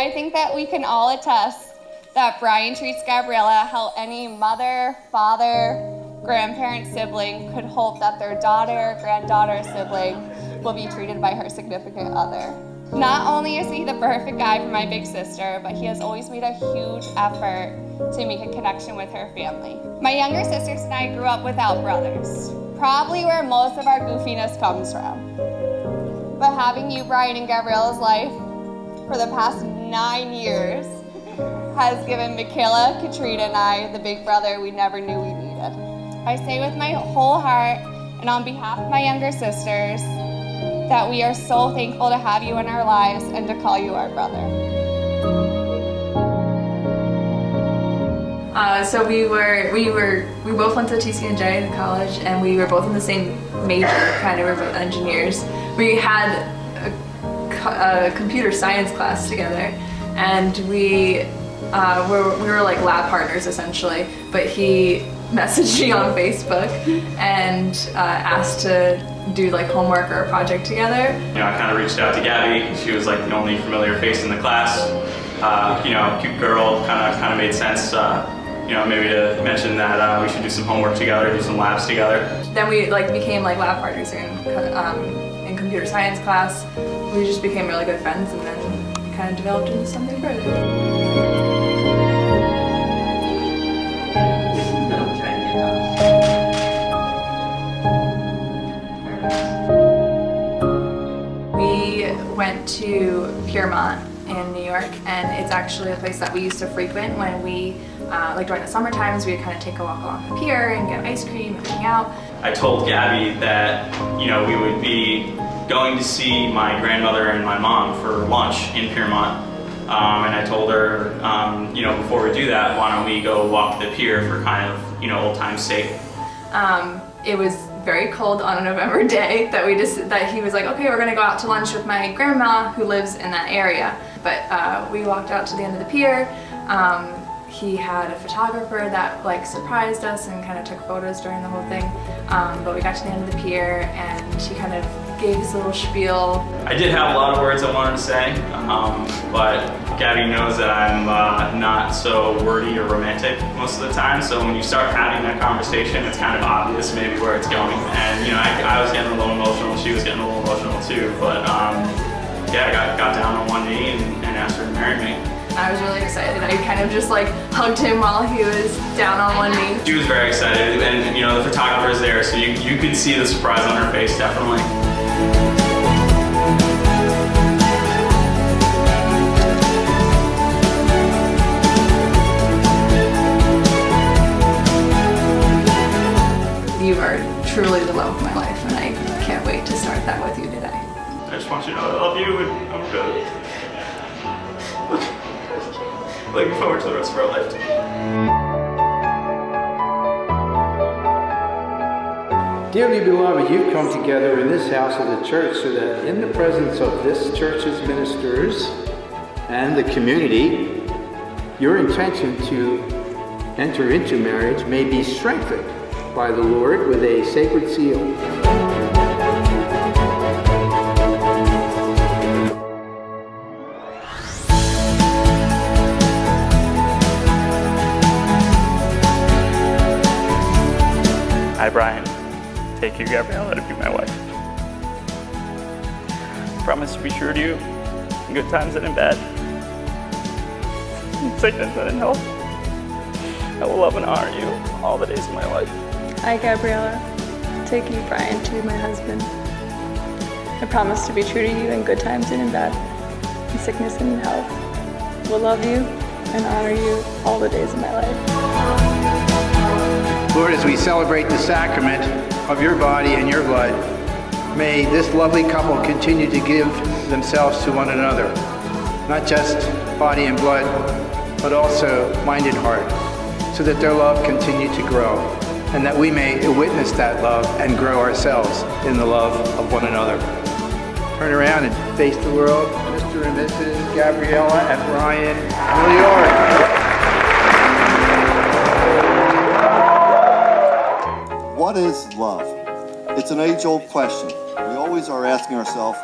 I think that we can all attest that Brian treats Gabriella how any mother, father, grandparent, sibling could hope that their daughter, granddaughter, sibling will be treated by her significant other. Not only is he the perfect guy for my big sister, but he has always made a huge effort to make a connection with her family. My younger sisters and I grew up without brothers, probably where most of our goofiness comes from. But having you, Brian, in Gabriella's life for the past 9 years has given Michaela, Katrina, and I the big brother we never knew we needed. I say with my whole heart and on behalf of my younger sisters that we are so thankful to have you in our lives and to call you our brother. So we both went to TC&J in college, and we were both in the same major, kind of, we were both engineers. We had a computer science class together, and we were like lab partners essentially, but he messaged me on Facebook and asked to do like homework or a project together. You know, I kind of reached out to Gabby. She was like the only familiar face in the class. You know, cute girl, kind of made sense. You know, maybe to mention that we should do some homework together, do some labs together. Then we like became like lab partners in computer science class. We just became really good friends, and then kind of developed into something further. Went to Piermont in New York, and it's actually a place that we used to frequent when we, like during the summer times, we'd kind of take a walk along the pier and get ice cream and hang out. I told Gabby that, you know, we would be going to see my grandmother and my mom for lunch in Piermont. And I told her, you know, before we do that, why don't we go walk the pier for kind of, you know, old time's sake. It was very cold on a November day that he was like, okay, we're gonna go out to lunch with my grandma who lives in that area. But we walked out to the end of the pier. He had a photographer that like surprised us and kind of took photos during the whole thing. But we got to the end of the pier, and he kind of gave his little spiel. I did have a lot of words I wanted to say, but Gabby knows that I'm not so wordy or romantic most of the time, so when you start having that conversation, it's kind of obvious maybe where it's going. And you know, I was getting a little emotional, she was getting a little emotional too, but yeah, I got down on one knee and asked her to marry me. I was really excited. I kind of just like hugged him while he was down on one knee. She was very excited, and you know, the photographer's there, so you could see the surprise on her face, definitely. You are truly the love of my life, and I can't wait to start that with you today. I just want you to know I love you, and I'm good. Looking forward to the rest of our life together. Dearly beloved, you've come together in this house of the church so that in the presence of this church's ministers and the community, your intention to enter into marriage may be strengthened by the Lord with a sacred seal. I, Brian, take you, Gabriella, to be my wife. I promise to be true to you in good times and in bad, in sickness and in health. I will love and honor you all the days of my life. I, Gabriella, take you, Brian, to be my husband. I promise to be true to you in good times and in bad, in sickness and in health. Will love you and honor you all the days of my life. Lord, as we celebrate the sacrament of your body and your blood, may this lovely couple continue to give themselves to one another, not just body and blood, but also mind and heart, so that their love continue to grow, and that we may witness that love and grow ourselves in the love of one another. Turn around and face the world, Mr. and Mrs. Gabriella and Brian Milliard. What is love? It's an age-old question. We always are asking ourselves,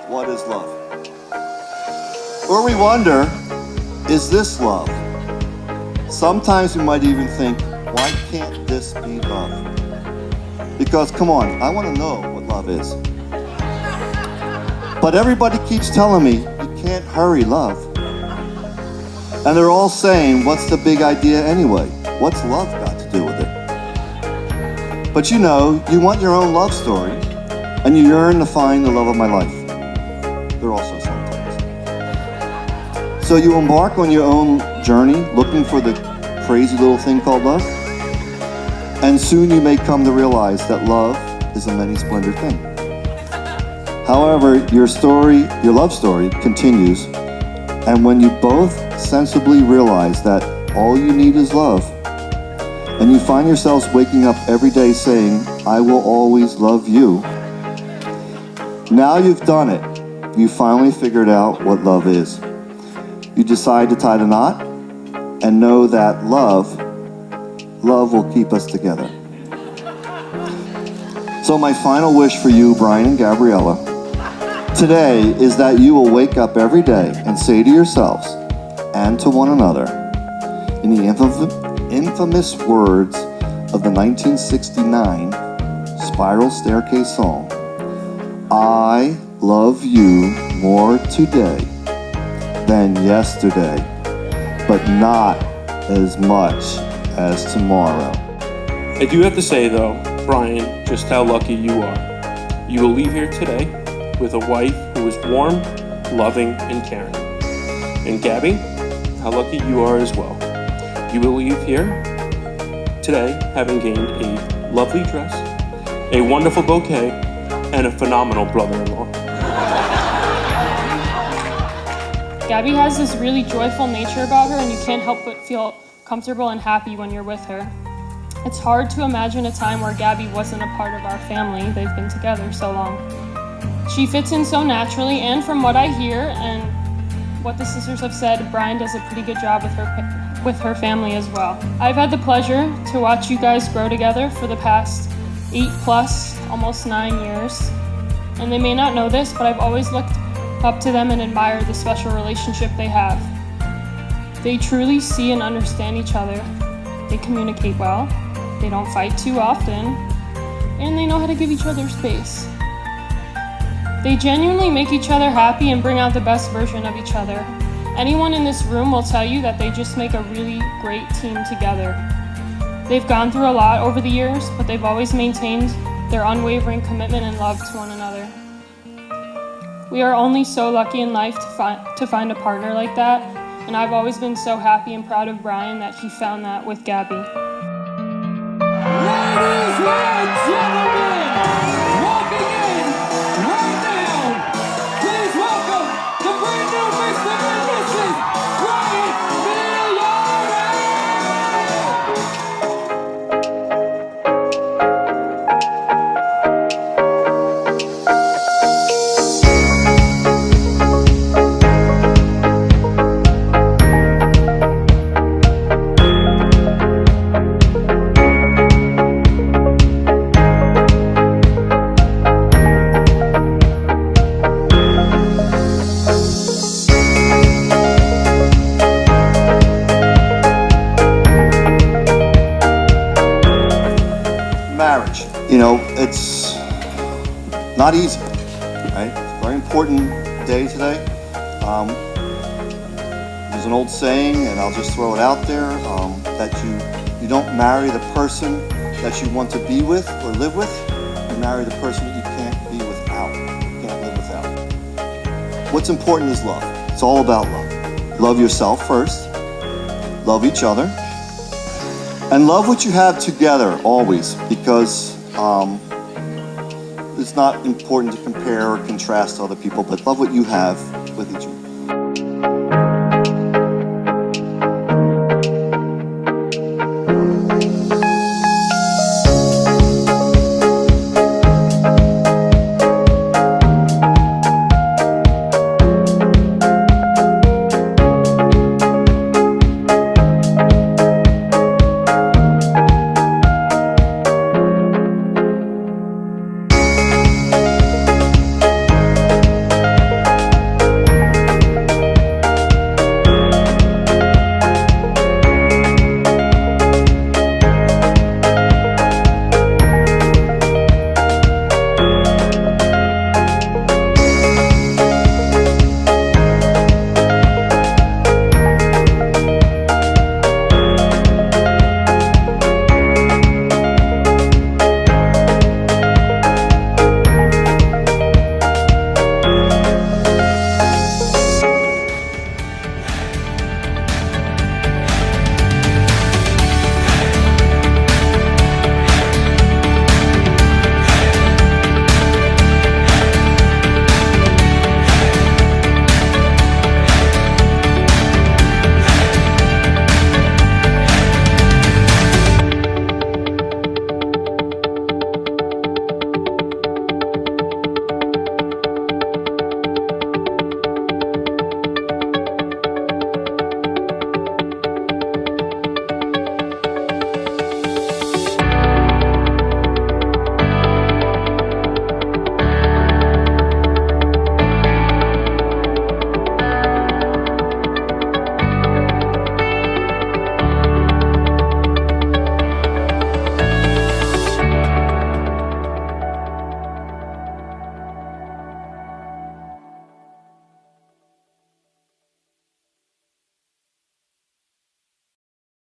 what is love? Or we wonder, is this love? Sometimes we might even think, why can't this be love? Because, come on, I want to know what love is. But everybody keeps telling me, you can't hurry love. And they're all saying, what's the big idea anyway? What's love got to do with it? But you know, you want your own love story, and you yearn to find the love of my life. There are also some things. So you embark on your own journey, looking for the crazy little thing called love, and soon you may come to realize that love is a many splendid thing. However, your love story continues, and when you both sensibly realize that all you need is love, and you find yourselves waking up every day saying, I will always love you, now you've done it. You finally figured out what love is. You decide to tie the knot and know that love will keep us together. So my final wish for you, Brian and Gabriella, today is that you will wake up every day and say to yourselves and to one another, in the infamous words of the 1969 Spiral Staircase song, I love you more today than yesterday, but not as much as tomorrow. I do have to say though, Brian, just how lucky you are. You will leave here today with a wife who is warm, loving, and caring. And Gabby, how lucky you are as well. You will leave here today having gained a lovely dress, a wonderful bouquet, and a phenomenal brother-in-law. Gabby has this really joyful nature about her, and you can't help but feel comfortable and happy when you're with her. It's hard to imagine a time where Gabby wasn't a part of our family. They've been together so long. She fits in so naturally, and from what I hear and what the sisters have said, Brian does a pretty good job with her family as well. I've had the pleasure to watch you guys grow together for the past 8+, almost 9 years. And they may not know this, but I've always looked up to them and admired the special relationship they have. They truly see and understand each other. They communicate well. They don't fight too often. And they know how to give each other space. They genuinely make each other happy and bring out the best version of each other. Anyone in this room will tell you that they just make a really great team together. They've gone through a lot over the years, but they've always maintained their unwavering commitment and love to one another. We are only so lucky in life to find a partner like that, and I've always been so happy and proud of Brian that he found that with Gabby. Ladies and gentlemen, walking in right now, please welcome the brand new Mr. and Mrs. Brian Marriage, you know, it's not easy, right? It's a very important day today. There's an old saying, and I'll just throw it out there, that you don't marry the person that you want to be with or live with. You marry the person that you can't be without, can't live without. What's important is love. It's all about love. Love yourself first. Love each other. And love what you have together always, because it's not important to compare or contrast to other people, but love what you have with each other.